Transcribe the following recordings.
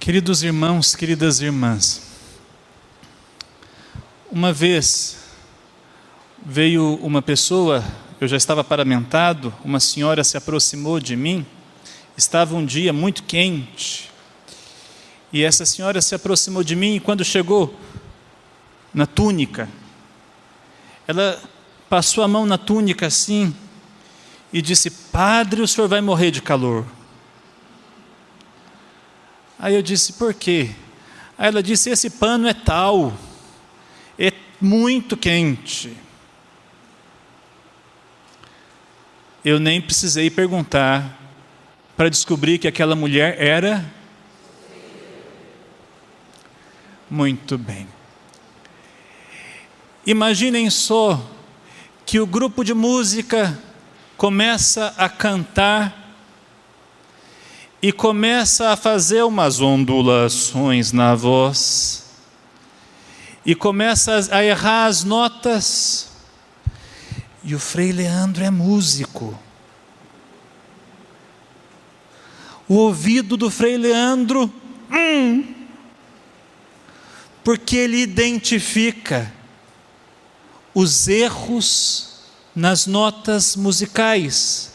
Queridos irmãos, queridas irmãs, uma vez veio uma pessoa, eu já estava paramentado, uma senhora se aproximou de mim, estava um dia muito quente, e essa senhora se aproximou de mim e quando chegou na túnica, ela passou a mão na túnica assim e disse: "Padre, o senhor vai morrer de calor." Aí eu disse: "Por quê?" Aí ela disse: "Esse pano é tal, é muito quente." Eu nem precisei perguntar para descobrir que aquela mulher era... Muito bem. Imaginem só que o grupo de música começa a cantar e começa a fazer umas ondulações na voz e começa a errar as notas, e o Frei Leandro é músico. O ouvido do Frei Leandro, porque ele identifica os erros nas notas musicais,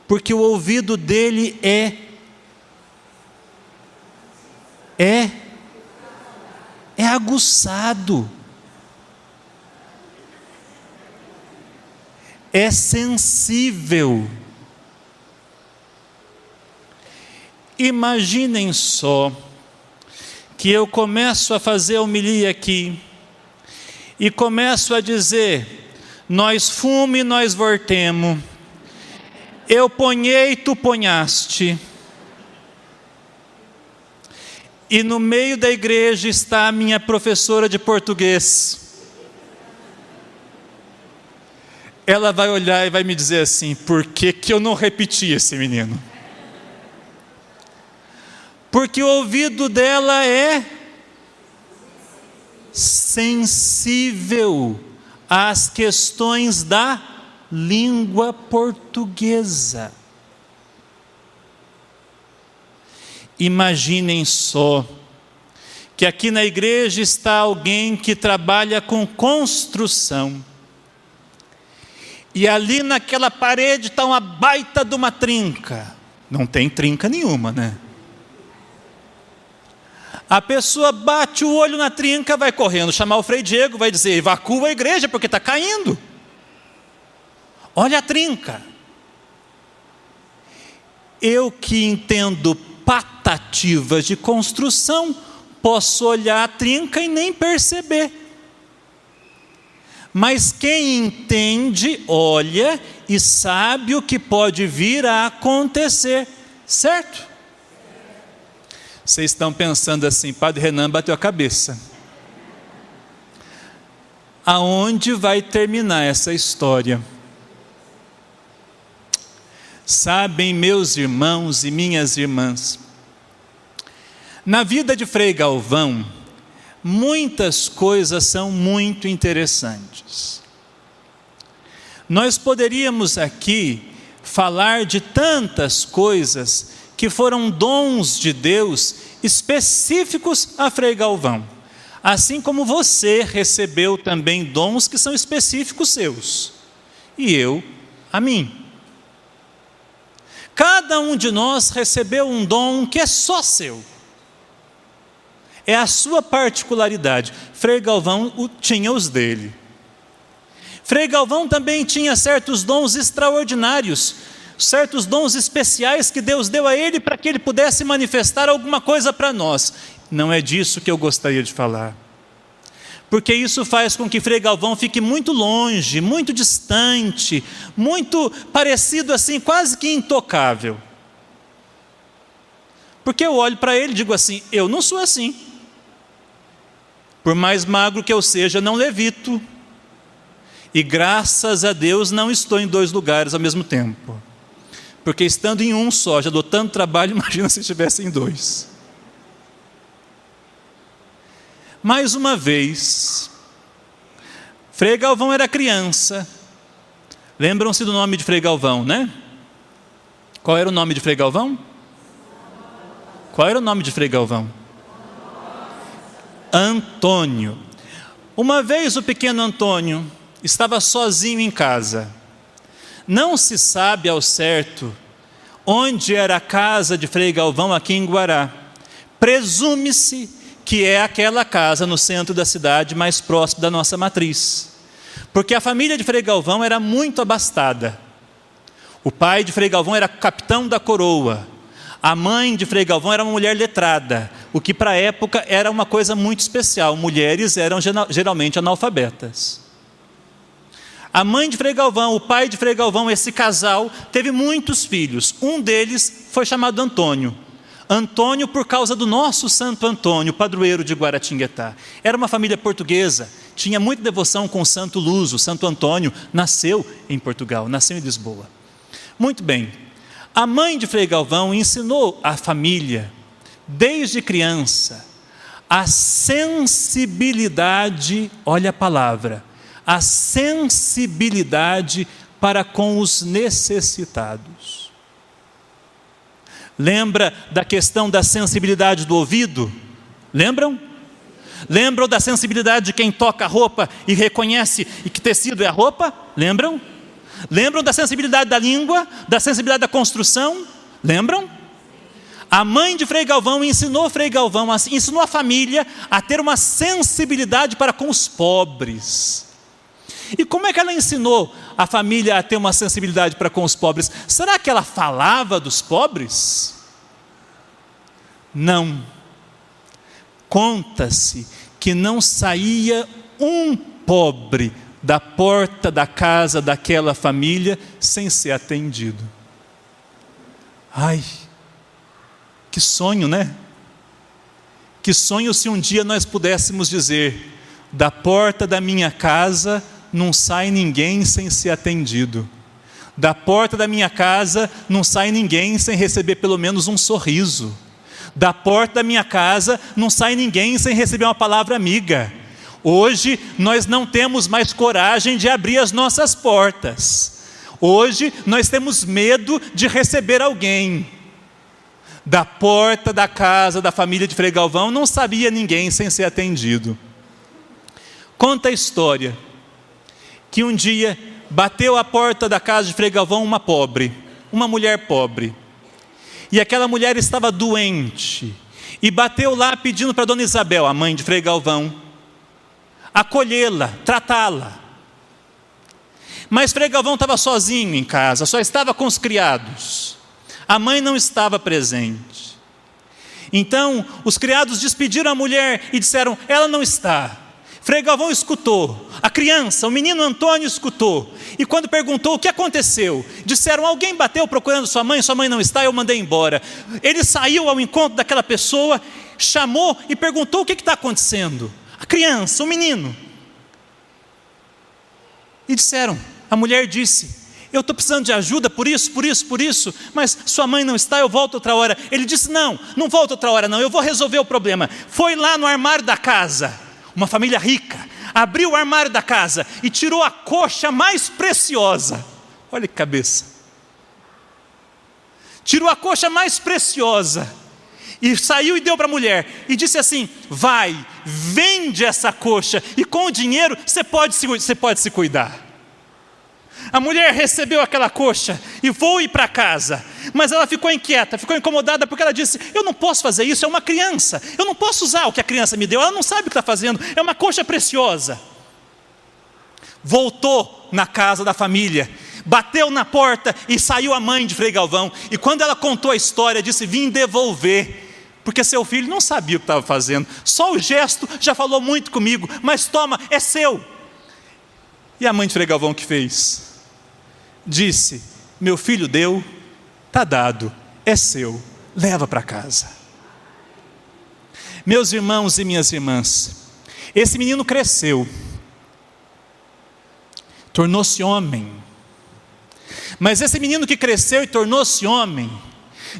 porque o ouvido dele é aguçado, é sensível. Imaginem só que eu começo a fazer a homilia aqui e começo a dizer: nós fume, nós vortemo, eu ponhei, tu ponhaste. E no meio da igreja está a minha professora de português. Ela vai olhar e vai me dizer assim: por que eu não repeti esse menino? Porque o ouvido dela é sensível às questões da língua portuguesa. Imaginem só que aqui na igreja está alguém que trabalha com construção, e ali naquela parede está uma baita de uma trinca. Não tem trinca nenhuma, né? A pessoa bate o olho na trinca, vai correndo chamar o Frei Diego, vai dizer: evacua a igreja porque está caindo. Olha a trinca. Eu que entendo patativas de construção, posso olhar a trinca e nem perceber. Mas quem entende, olha e sabe o que pode vir a acontecer, certo? Vocês estão pensando assim: Padre Renan bateu a cabeça. Aonde vai terminar essa história? Sabem, meus irmãos e minhas irmãs, na vida de Frei Galvão, muitas coisas são muito interessantes. Nós poderíamos aqui falar de tantas coisas que foram dons de Deus específicos a Frei Galvão, assim como você recebeu também dons que são específicos seus, e eu a mim. Cada um de nós recebeu um dom que é só seu, é a sua particularidade. Frei Galvão tinha os dele. Frei Galvão também tinha certos dons extraordinários, certos dons especiais que Deus deu a ele para que ele pudesse manifestar alguma coisa para nós. Não é disso que eu gostaria de falar, porque isso faz com que Frei Galvão fique muito longe, muito distante, muito parecido assim, quase que intocável. Porque eu olho para ele e digo assim: eu não sou assim. Por mais magro que eu seja, não levito. E graças a Deus não estou em 2 lugares ao mesmo tempo. Porque estando em um só, já dou tanto trabalho, imagina se estivesse em 2. Mais uma vez, Frei Galvão era criança. Lembram-se do nome de Frei Galvão, né? Qual era o nome de Frei Galvão? Qual era o nome de Frei Galvão? Antônio. Uma vez o pequeno Antônio estava sozinho em casa. Não se sabe ao certo onde era a casa de Frei Galvão aqui em Guará. Presume-se que é aquela casa no centro da cidade, mais próximo da nossa matriz. Porque a família de Frei Galvão era muito abastada. O pai de Frei Galvão era capitão da coroa. A mãe de Frei Galvão era uma mulher letrada, o que para a época era uma coisa muito especial. Mulheres eram geralmente analfabetas. A mãe de Frei Galvão, o pai de Frei Galvão, esse casal, teve muitos filhos. Um deles foi chamado Antônio. Antônio por causa do nosso Santo Antônio, padroeiro de Guaratinguetá. Era uma família portuguesa, tinha muita devoção com o Santo Luso. Santo Antônio nasceu em Portugal, nasceu em Lisboa. Muito bem, a mãe de Frei Galvão ensinou a família, desde criança, a sensibilidade, olha a palavra, a sensibilidade para com os necessitados. Lembra da questão da sensibilidade do ouvido? Lembram? Lembram da sensibilidade de quem toca a roupa e reconhece que tecido é a roupa? Lembram? Lembram da sensibilidade da língua, da sensibilidade da construção? Lembram? A mãe de Frei Galvão ensinou a família a ter uma sensibilidade para com os pobres. E como é que ela ensinou a família a ter uma sensibilidade para com os pobres? Será que ela falava dos pobres? Não. Conta-se que não saía um pobre da porta da casa daquela família sem ser atendido. Ai, que sonho, né? Que sonho se um dia nós pudéssemos dizer: da porta da minha casa não sai ninguém sem ser atendido. Da porta da minha casa não sai ninguém sem receber pelo menos um sorriso. Da porta da minha casa não sai ninguém sem receber uma palavra amiga. Hoje nós não temos mais coragem de abrir as nossas portas. Hoje nós temos medo de receber alguém. Da porta da casa da família de Frei Galvão não sabia ninguém sem ser atendido. Conta a história que um dia bateu à porta da casa de Frei Galvão uma mulher pobre. E aquela mulher estava doente e bateu lá pedindo para Dona Isabel, a mãe de Frei Galvão, acolhê-la, tratá-la. Mas Frei Galvão estava sozinho em casa, só estava com os criados. A mãe não estava presente. Então, os criados despediram a mulher e disseram: ela não está. Frei Galvão escutou, a criança, o menino Antônio escutou. E quando perguntou o que aconteceu, disseram: alguém bateu procurando sua mãe não está, eu mandei embora. Ele saiu ao encontro daquela pessoa, chamou e perguntou o que está acontecendo. A criança, o menino. E disseram, a mulher disse: eu estou precisando de ajuda por isso, mas sua mãe não está, eu volto outra hora. Ele disse: não volto outra hora não, eu vou resolver o problema. Foi lá no armário da casa, uma família rica, abriu o armário da casa e tirou a coxa mais preciosa. Olha que cabeça. Tirou a coxa mais preciosa e saiu e deu para a mulher e disse assim: vai, vende essa coxa e com o dinheiro você pode se cuidar. A mulher recebeu aquela coxa e foi para casa, mas ela ficou inquieta, ficou incomodada, porque ela disse: eu não posso fazer isso, é uma criança, eu não posso usar o que a criança me deu, ela não sabe o que está fazendo, é uma coxa preciosa. Voltou na casa da família, bateu na porta e saiu a mãe de Frei Galvão, e quando ela contou a história, disse: vim devolver, porque seu filho não sabia o que estava fazendo, só o gesto já falou muito comigo, mas toma, é seu. E a mãe de Frei Galvão o que fez? Disse: meu filho deu, está dado, é seu, leva para casa. Meus irmãos e minhas irmãs, esse menino cresceu, tornou-se homem, mas esse menino que cresceu e tornou-se homem,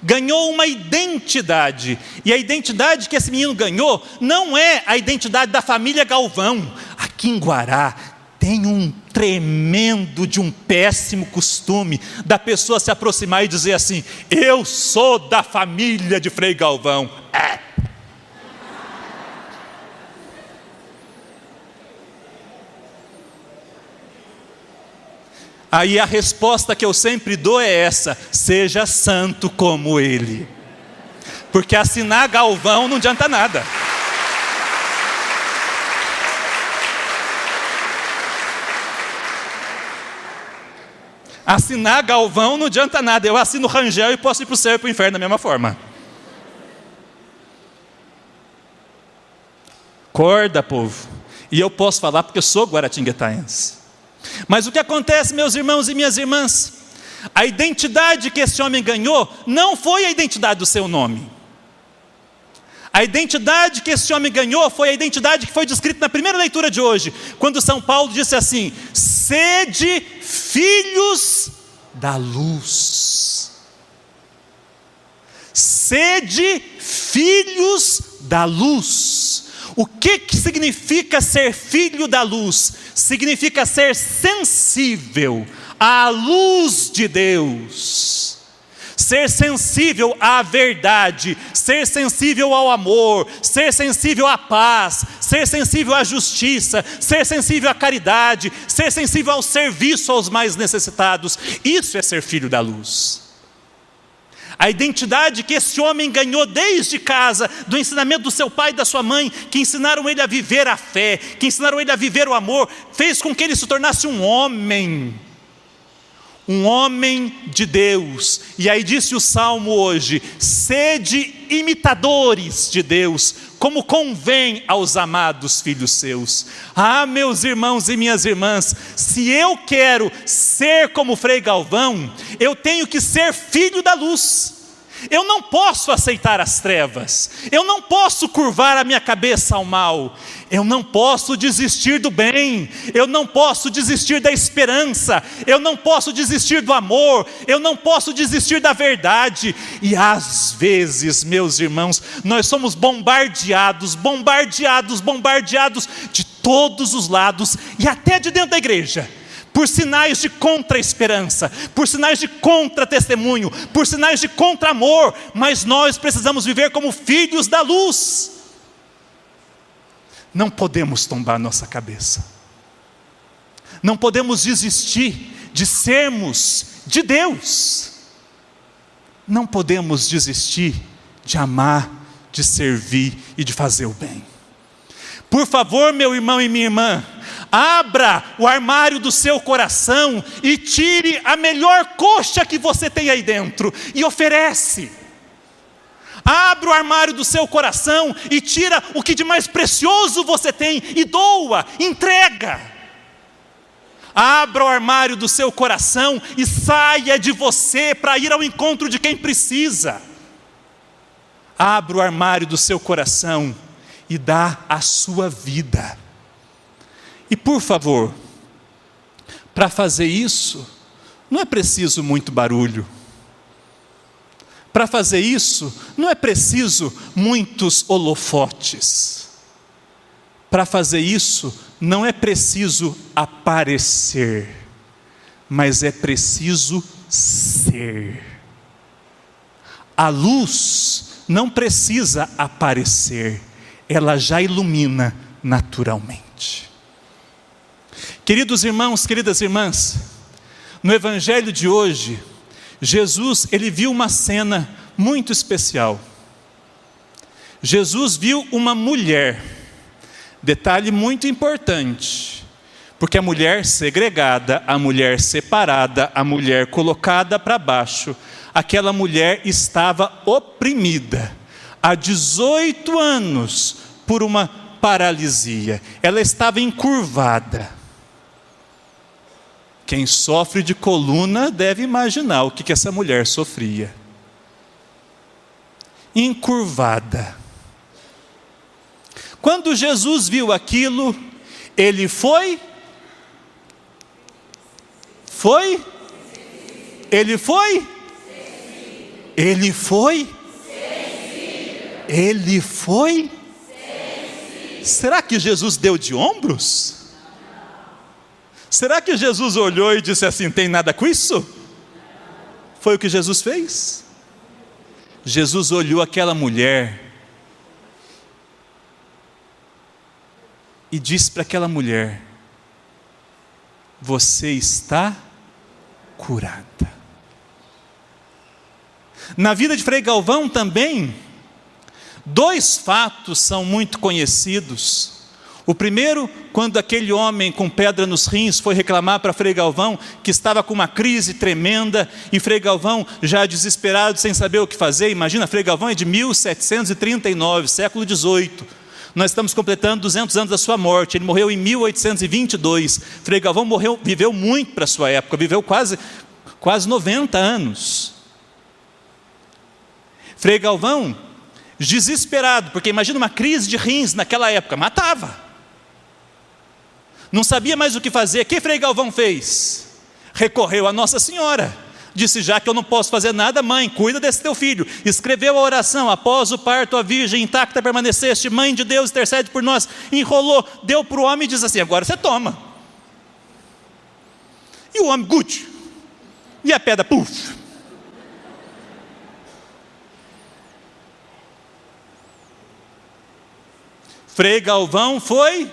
ganhou uma identidade, e a identidade que esse menino ganhou, não é a identidade da família Galvão. Aqui em Guará tem um tremendo de um péssimo costume da pessoa se aproximar e dizer assim: eu sou da família de Frei Galvão. Aí a resposta que eu sempre dou é essa: seja santo como ele. Porque assinar Galvão não adianta nada. Assinar Galvão não adianta nada. Eu assino Rangel e posso ir para o céu e para o inferno da mesma forma. Acorda, povo. E eu posso falar porque eu sou guaratinguetaense. Mas o que acontece, meus irmãos e minhas irmãs? A identidade que esse homem ganhou não foi a identidade do seu nome. A identidade que esse homem ganhou foi a identidade que foi descrita na primeira leitura de hoje, quando São Paulo disse assim: sede filhos da luz. Sede filhos da luz. O que significa ser filho da luz? Significa ser sensível à luz de Deus. Ser sensível à verdade, ser sensível ao amor, ser sensível à paz, ser sensível à justiça, ser sensível à caridade, ser sensível ao serviço aos mais necessitados. Isso é ser filho da luz. A identidade que esse homem ganhou desde casa, do ensinamento do seu pai e da sua mãe, que ensinaram ele a viver a fé, que ensinaram ele a viver o amor, fez com que ele se tornasse um homem de Deus. E aí disse o Salmo hoje: sede imitadores de Deus, como convém aos amados filhos seus. Ah, meus irmãos e minhas irmãs, se eu quero ser como Frei Galvão, eu tenho que ser filho da luz. Eu não posso aceitar as trevas, eu não posso curvar a minha cabeça ao mal, eu não posso desistir do bem, eu não posso desistir da esperança, eu não posso desistir do amor, eu não posso desistir da verdade. E às vezes, meus irmãos, nós somos bombardeados de todos os lados e até de dentro da igreja, por sinais de contra-esperança, por sinais de contra-testemunho, por sinais de contra-amor, mas nós precisamos viver como filhos da luz. Não podemos tombar nossa cabeça, não podemos desistir de sermos de Deus, não podemos desistir de amar, de servir e de fazer o bem. Por favor, meu irmão e minha irmã, abra o armário do seu coração e tire a melhor coxa que você tem aí dentro e oferece. Abra o armário do seu coração e tira o que de mais precioso você tem e doa, entrega. Abra o armário do seu coração e saia de você para ir ao encontro de quem precisa. Abra o armário do seu coração e dá a sua vida. E por favor, para fazer isso, não é preciso muito barulho. Para fazer isso, não é preciso muitos holofotes. Para fazer isso, não é preciso aparecer, mas é preciso ser. A luz não precisa aparecer, ela já ilumina naturalmente. Queridos irmãos, queridas irmãs, no evangelho de hoje, Jesus, ele viu uma cena muito especial. Jesus viu uma mulher, detalhe muito importante, porque a mulher segregada, a mulher separada, a mulher colocada para baixo, aquela mulher estava oprimida há 18 anos por uma paralisia, ela estava encurvada. Quem sofre de coluna deve imaginar o que essa mulher sofria. Encurvada. Quando Jesus viu aquilo, ele foi? Ele foi? Ele foi? Ele foi? Será que Jesus deu de ombros? Será que Jesus olhou e disse assim: tem nada com isso? Foi o que Jesus fez. Jesus olhou aquela mulher e disse para aquela mulher: você está curada. Na vida de Frei Galvão também, dois fatos são muito conhecidos. O primeiro, quando aquele homem com pedra nos rins foi reclamar para Frei Galvão que estava com uma crise tremenda, e Frei Galvão já desesperado, sem saber o que fazer. Imagina, Frei Galvão é de 1739, século XVIII. Nós estamos completando 200 anos da sua morte. Ele morreu em 1822. Frei Galvão viveu muito para a sua época, viveu quase 90 anos. Frei Galvão, desesperado, porque imagina uma crise de rins naquela época, matava. Não sabia mais o que fazer. O que Frei Galvão fez? Recorreu a Nossa Senhora. Disse: já que eu não posso fazer nada, mãe, cuida desse teu filho. Escreveu a oração: após o parto a virgem intacta permaneceste, mãe de Deus, intercede por nós. Enrolou, deu para o homem e diz assim: agora você toma. E o homem, gut. E a pedra, puf. Frei Galvão foi?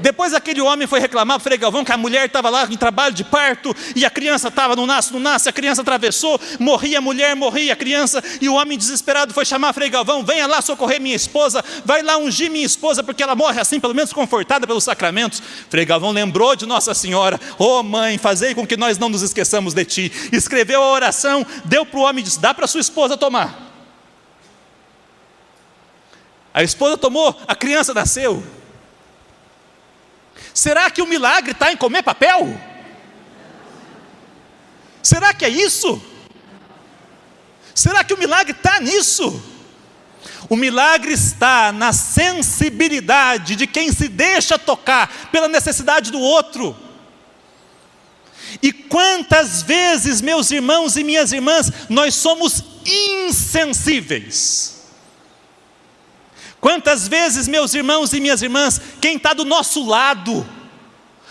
Depois aquele homem foi reclamar para Frei Galvão que a mulher estava lá em trabalho de parto, e a criança estava no nasce, a criança atravessou, morria a mulher, morria a criança, e o homem desesperado foi chamar Frei Galvão: venha lá socorrer minha esposa, vai lá ungir minha esposa, porque ela morre assim, pelo menos confortada pelos sacramentos. Frei Galvão lembrou de Nossa Senhora: ô mãe, fazei com que nós não nos esqueçamos de ti. Escreveu a oração, deu para o homem e disse: dá para sua esposa tomar. A esposa tomou, a criança nasceu. Será que o milagre está em comer papel? Será que é isso? Será que o milagre está nisso? O milagre está na sensibilidade de quem se deixa tocar pela necessidade do outro. E quantas vezes, meus irmãos e minhas irmãs, nós somos insensíveis. Quantas vezes, meus irmãos e minhas irmãs, quem está do nosso lado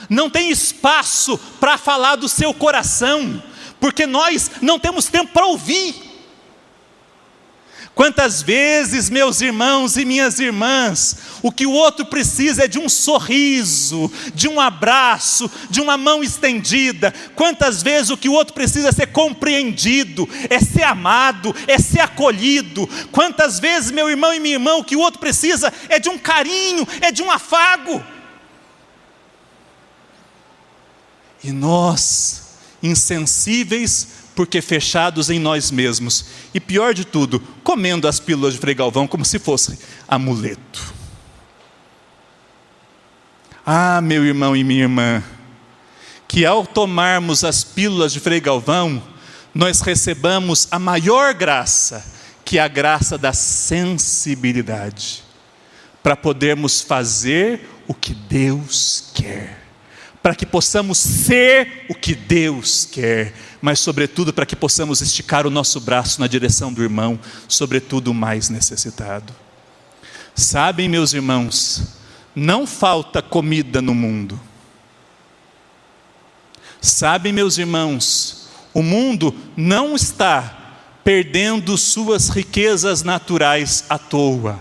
não tem espaço para falar do seu coração, porque nós não temos tempo para ouvir. Quantas vezes, meus irmãos e minhas irmãs, o que o outro precisa é de um sorriso, de um abraço, de uma mão estendida. Quantas vezes o que o outro precisa é ser compreendido, é ser amado, é ser acolhido. Quantas vezes, meu irmão e minha irmã, o que o outro precisa é de um carinho, é de um afago. E nós, insensíveis, porque fechados em nós mesmos, e pior de tudo, comendo as pílulas de Frei Galvão como se fosse amuleto. Ah, meu irmão e minha irmã, que ao tomarmos as pílulas de Frei Galvão, nós recebamos a maior graça, que é a graça da sensibilidade, para podermos fazer o que Deus quer, para que possamos ser o que Deus quer, mas sobretudo para que possamos esticar o nosso braço na direção do irmão, sobretudo o mais necessitado. Sabem, meus irmãos, não falta comida no mundo. Sabem, meus irmãos, o mundo não está perdendo suas riquezas naturais à toa.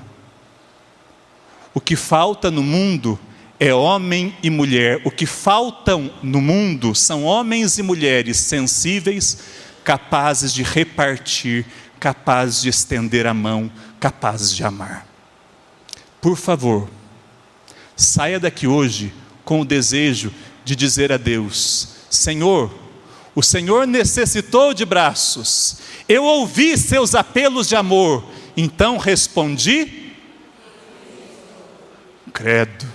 O que falta no mundo é homem e mulher. O que faltam no mundo são homens e mulheres sensíveis, capazes de repartir, capazes de estender a mão, capazes de amar. Por favor, saia daqui hoje com o desejo de dizer a Deus: Senhor, o Senhor necessitou de braços, eu ouvi seus apelos de amor, então respondi, credo.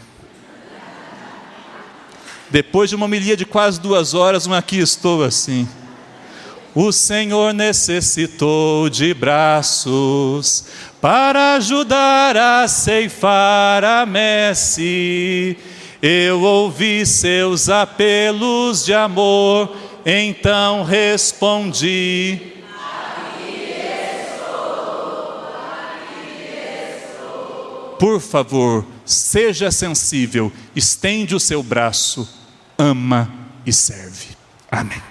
Depois de uma homilia de quase 2 horas, aqui estou assim. O Senhor necessitou de braços para ajudar a ceifar a messe. Eu ouvi seus apelos de amor, então respondi. por favor, seja sensível, estende o seu braço, ama e serve. Amém.